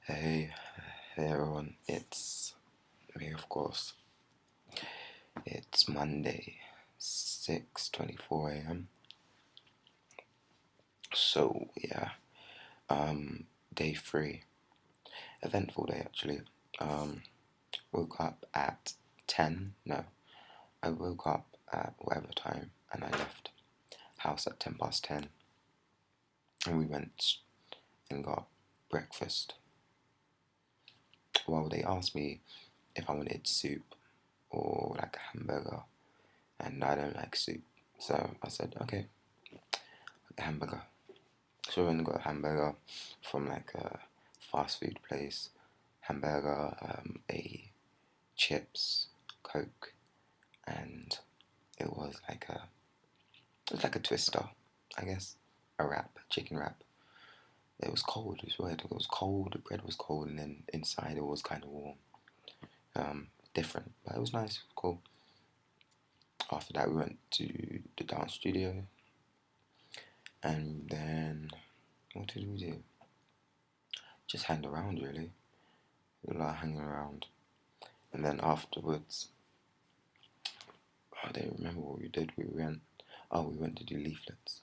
Hey, hey everyone, it's me of course. It's Monday, 6:24 a.m. So yeah, day three. Eventful day actually. Um, woke up at 10. No, I woke up at whatever time and I left house at 10 past 10 and we went and got breakfast. Well, they asked me if I wanted soup or like a hamburger and I don't like soup. So I said, okay, a hamburger. So we went and got a hamburger from like a fast food place. Hamburger, a chips, Coke, and it was like a twister, I guess, a wrap, chicken wrap. It was cold. It was weird. It was cold. The bread was cold, and then inside it was kind of warm. Different, but it was nice. It was cool. After that, we went to the dance studio, and then what did we do? Just hang around, really. A lot of hanging around. And then afterwards, I don't remember what we did. We went to do leaflets.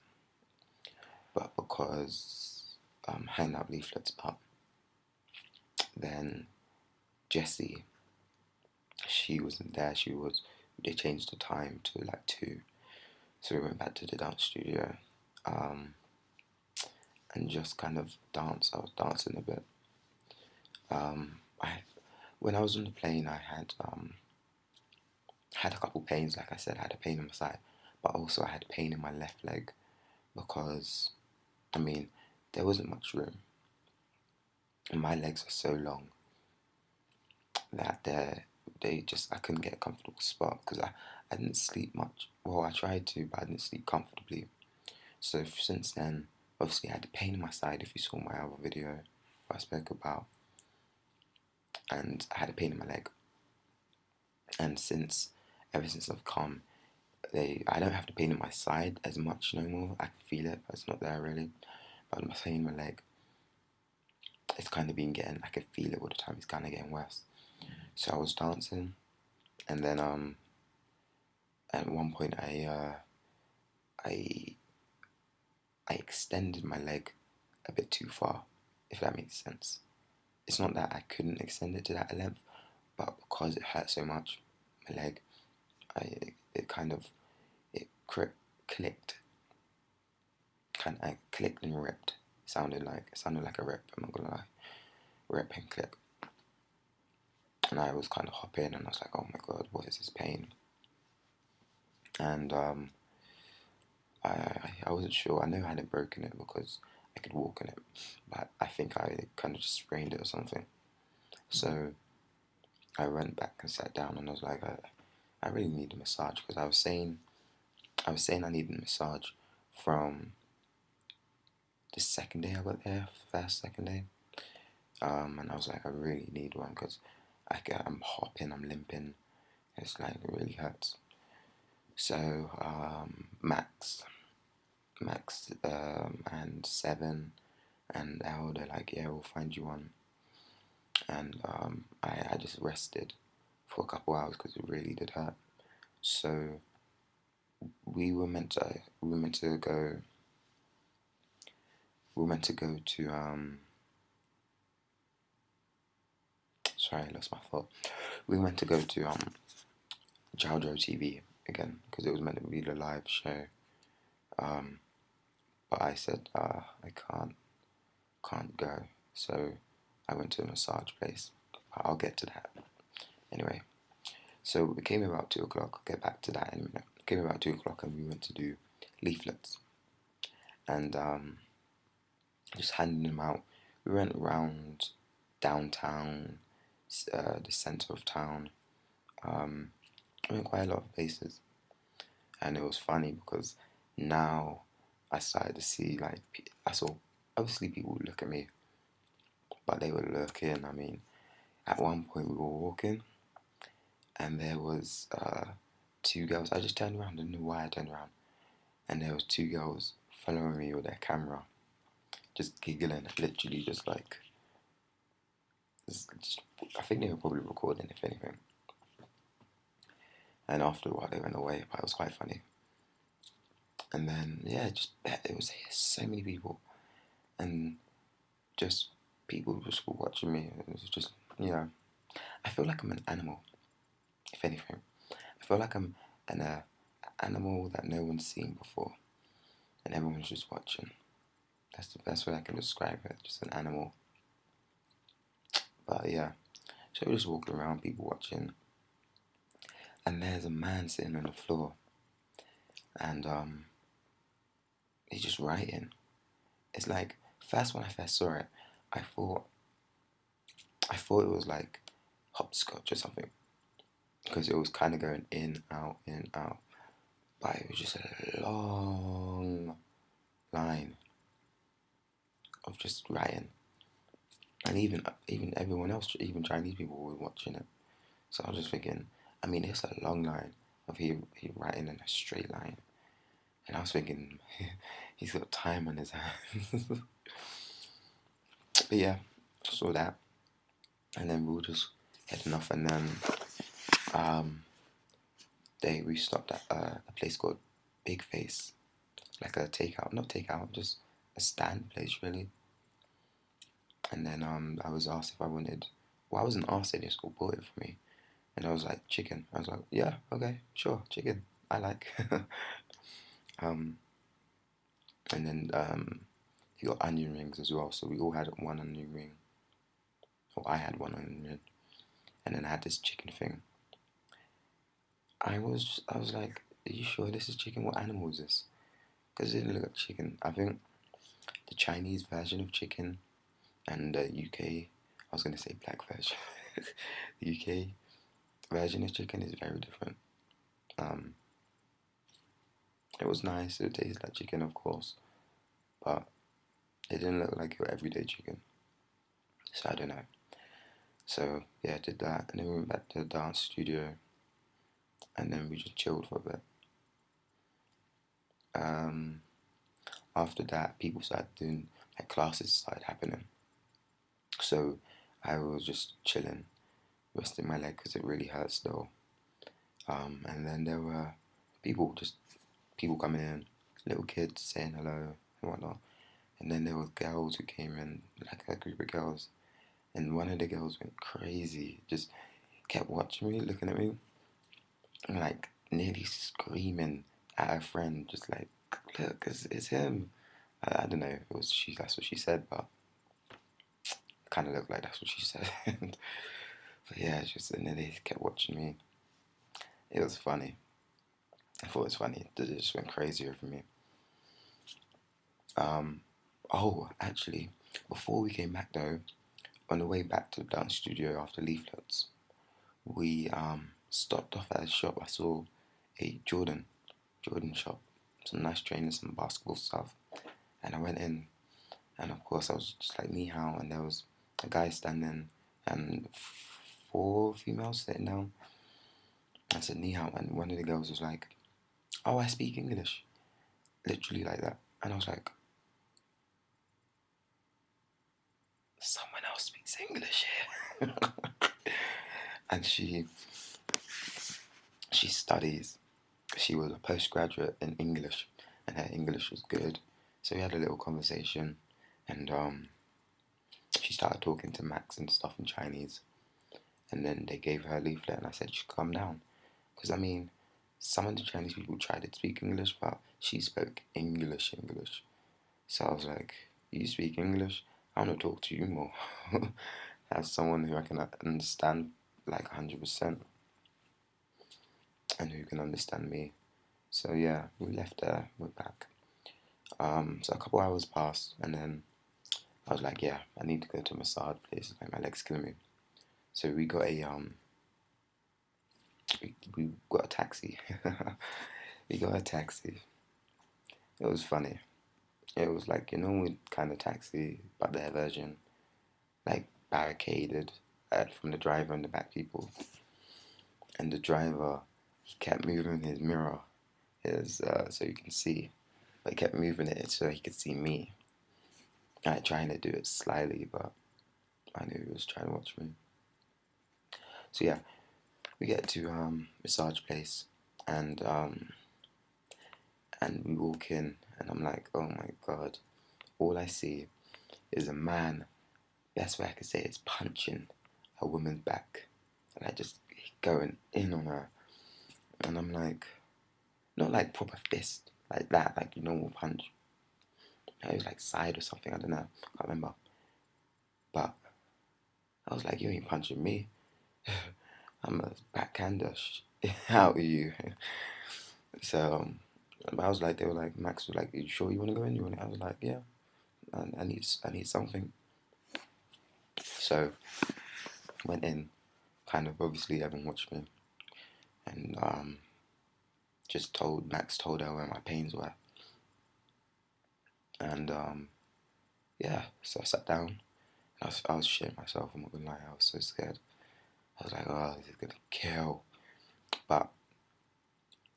But because handing out leaflets, but then Jessie, she wasn't there. They changed the time to like 2. So we went back to the dance studio um, and just kind of dance. I was dancing a bit. I When I was on the plane, I had a couple pains. Like I said, I had a pain in my side, but also I had pain in my left leg because I mean there wasn't much room, and my legs are so long that I couldn't get a comfortable spot because I didn't sleep much. Well, I tried to, but I didn't sleep comfortably. So since then, obviously I had a pain in my side. If you saw my other video I spoke about, and I had a pain in my leg, and ever since I've come, I don't have the pain in my side as much no more. I can feel it, but it's not there really. But my pain in my leg, it's kind of been getting. I can feel it all the time. It's kind of getting worse. So I was dancing, and then at one point I I extended my leg a bit too far, if that makes sense. It's not that I couldn't extend it to that length, but because it hurt so much, my leg, it kind of clicked, clicked and ripped. It sounded like a rip. I'm not gonna lie, rip and click. And I was kind of hopping, and I was like, oh my god, what is this pain? And I wasn't sure. I knew I hadn't broken it because I could walk in it, but I think I kind of just sprained it or something. So I went back and sat down, and I was like, I really need a massage because I was saying I needed a massage from the second day I got there, first second day, and I was like, I really need one because I'm hopping, I'm limping, it's like it really hurts. So Max, and Seven and Elle, they're like, yeah, we'll find you one, and I just rested for a couple hours because it really did hurt. So we were meant to go to sorry, I lost my thought. We were meant to go to Jojo TV again because it was meant to be the live show. But I said I can't go. So I went to a massage place. I'll get to that anyway. So it came about 2 o'clock. I'll get back to that in a minute. It came about 2 o'clock and we went to do leaflets and just handing them out. We went around downtown, the centre of town. I went quite a lot of places, and it was funny because now I started to see I saw obviously people would look at me, but they were looking. I mean, at one point we were walking, and there was 2 girls. I just turned around. I don't know why I turned around, and there was 2 girls following me with their camera, just giggling, literally just like I think they were probably recording, if anything. And after a while, they went away, but it was quite funny. And then, yeah, it was so many people. And just people just were watching me. It was just, I feel like I'm an animal, if anything. I feel like I'm an animal that no one's seen before. And everyone's just watching. That's the best way I can describe it. Just an animal. But yeah, so we're just walking around, people watching. And there's a man sitting on the floor. And he's just writing. It's like, first when I first saw it, I thought it was like hopscotch or something. Because it was kind of going in, out, in, out. But it was just a long line of just writing. And even everyone else, even Chinese people were watching it. So I was just thinking, I mean, it's a long line of he writing in a straight line. And I was thinking, he's got time on his hands. But yeah, saw that. And then we were just heading off. And then we stopped at a place called Big Face. Like a takeout, not takeout, just a stand place, really. And then I was asked if I wanted, well, I wasn't asked, they just bought it for me. And I was like, chicken. I was like, yeah, okay, sure, chicken. I like. um, and then he got onion rings as well. So we all had one onion ring. Or I had one onion ring. And then I had this chicken thing. I was like, are you sure this is chicken? What animal is this? Because it didn't look like chicken. I think the Chinese version of chicken and the UK, I was going to say black version. The UK version of chicken is very different. It was nice. It tasted like chicken, of course, but it didn't look like your everyday chicken. So I don't know. So yeah, I did that, and then we went back to the dance studio, and then we just chilled for a bit. After that, people started doing, like, classes started happening. So I was just chilling, resting my leg because it really hurts though. And then there were people coming in, little kids saying hello and whatnot. And then there were girls who came in, like a group of girls. And one of the girls went crazy, just kept watching me, looking at me, and like nearly screaming at her friend, just like, look, it's him. I don't know if it was that's what she said, but it kind of looked like that's what she said. But yeah, and then they kept watching me. It was funny. I thought it was funny. It just went crazy over me. Actually, before we came back though, on the way back to the dance studio after Leaflets, we stopped off at a shop. I saw a Jordan shop, some nice trainers, some basketball stuff, and I went in, and of course I was just like ni hao, and there was a guy standing and 4 females sitting down. I said ni hao, and one of the girls was like, "Oh, I speak English," literally like that, and I was like, "Someone else speaks English here," and she studies. She was a postgraduate in English, and her English was good. So we had a little conversation, and she started talking to Max and stuff in Chinese. And then they gave her a leaflet, and I said, "She calm down," because I mean, some of the Chinese people tried to speak English, but she spoke English. So I was like, "You speak English? I want to talk to you more." As someone who I can understand like 100%, and who can understand me. So yeah, we left there, went back. So a couple hours passed, and then I was like, yeah, I need to go to a massage place. Like, my leg's killing me. So we got a we got a taxi. We got a taxi. It was funny. It was like your normal kind of taxi, but their version, like barricaded from the driver and the back people. And the driver, he kept moving his mirror, so you can see, but he kept moving it so he could see me. Like, trying to do it slyly, but I knew he was trying to watch me. So yeah, we get to massage place, and we walk in, and I'm like, oh my god, all I see is a man. Best way I could say it is punching a woman's back, and I just going in on her, and I'm like, not like proper fist like that, like your normal punch. It was like side or something. I don't know. Can't remember. But I was like, you ain't punching me. I'm a backhander out of you. So but I was like, they were like, Max was like, you sure you want to go in? You want it? I was like, yeah. I need something. So went in. Kind of obviously everyone watched me, and just Max told her where my pains were, and yeah. So I sat down. I was shitting myself. I'm not gonna lie. I was so scared. I was like, oh, this is gonna kill. But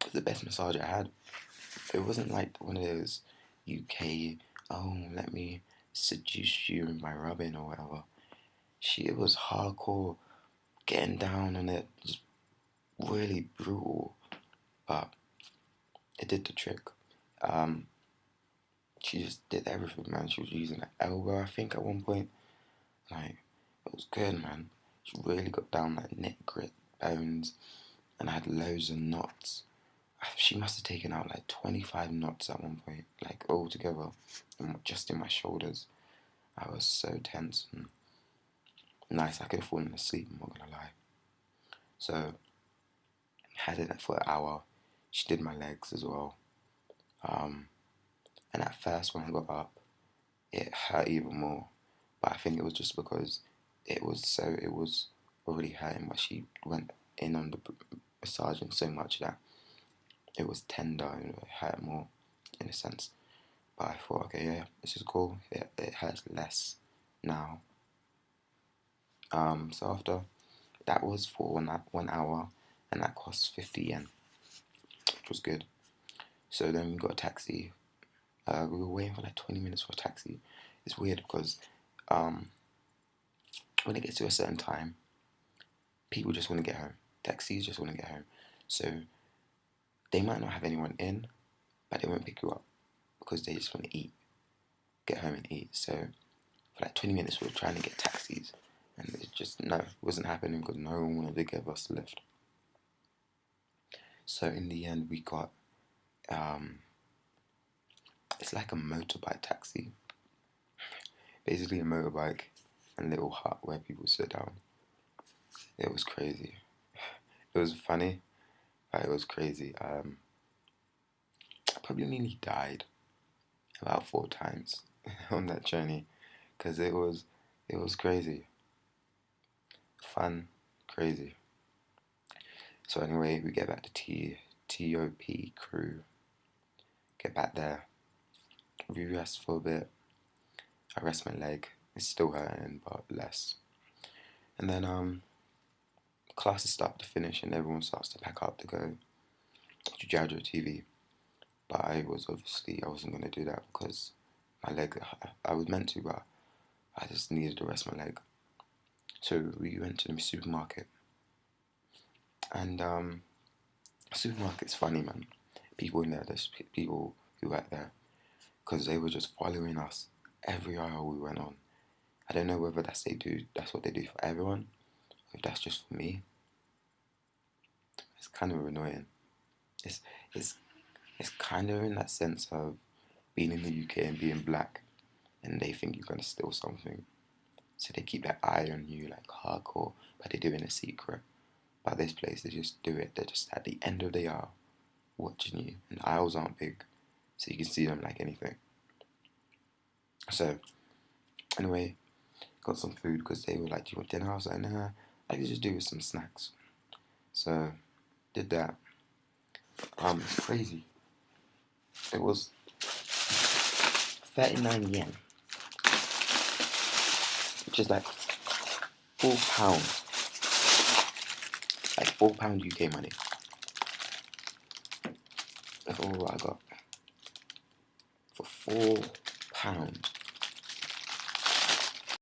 it was the best massage I had. It wasn't like one of those UK, oh, let me seduce you by rubbing or whatever. It was hardcore, getting down on it, just really brutal. But it did the trick. Um, she just did everything, man. She was using an elbow, I think, at one point. Like, it was good, man. She really got down like neck grit bones, and I had loads of knots. She must have taken out like 25 knots at one point, like all together, just in my shoulders. I was so tense and nice. I could have fallen asleep, I'm not gonna lie. So, had it for an hour. She did my legs as well. And at first, when I got up, it hurt even more. But I think it was just because it was already hurting, but she went in on the massaging so much that it was tender and it hurt more in a sense. But I thought, okay, yeah, this is cool. It hurts less now. So after that was for 1 hour, and that cost 50 yen, which was good. So then we got a taxi. We were waiting for like 20 minutes for a taxi. It's weird because when it gets to a certain time, people just want to get home. Taxis just want to get home. So they might not have anyone in, but they won't pick you up because they just want to eat, get home and eat. So for like 20 minutes, we were trying to get taxis, and it wasn't happening because no one wanted to give us a lift. So in the end, we got it's like a motorbike taxi, basically a motorbike and little hut where people sit down. It was crazy. It was funny, but it was crazy. I probably nearly died about 4 times on that journey because it was crazy, fun, crazy. So anyway, we get back to TOP crew. Get back there. We rest for a bit. I rest my leg. It's still hurting, but less. And then classes start to finish, and everyone starts to pack up to go to Jajo TV. But I wasn't gonna do that because my leg. I was meant to, but I just needed to rest my leg. So we went to the supermarket, and supermarket's funny, man. People in there, there's people who work there, because they were just following us every aisle we went on. I don't know whether that's what they do for everyone, or if that's just for me. It's kind of annoying. It's it's it's kind of in that sense of being in the UK and being black, and they think you're gonna steal something, so they keep their eye on you like hardcore, but they do it in a secret. But this place, they just do it. They're just at the end of the aisle, watching you, and the aisles aren't big, so you can see them like anything. So anyway, got some food because they were like, "Do you want dinner?" I was like, "Nah, I could just do with some snacks." So did that. It's crazy. It was 39 yen, which is like £4, like £4 UK money. That's all I got for £4.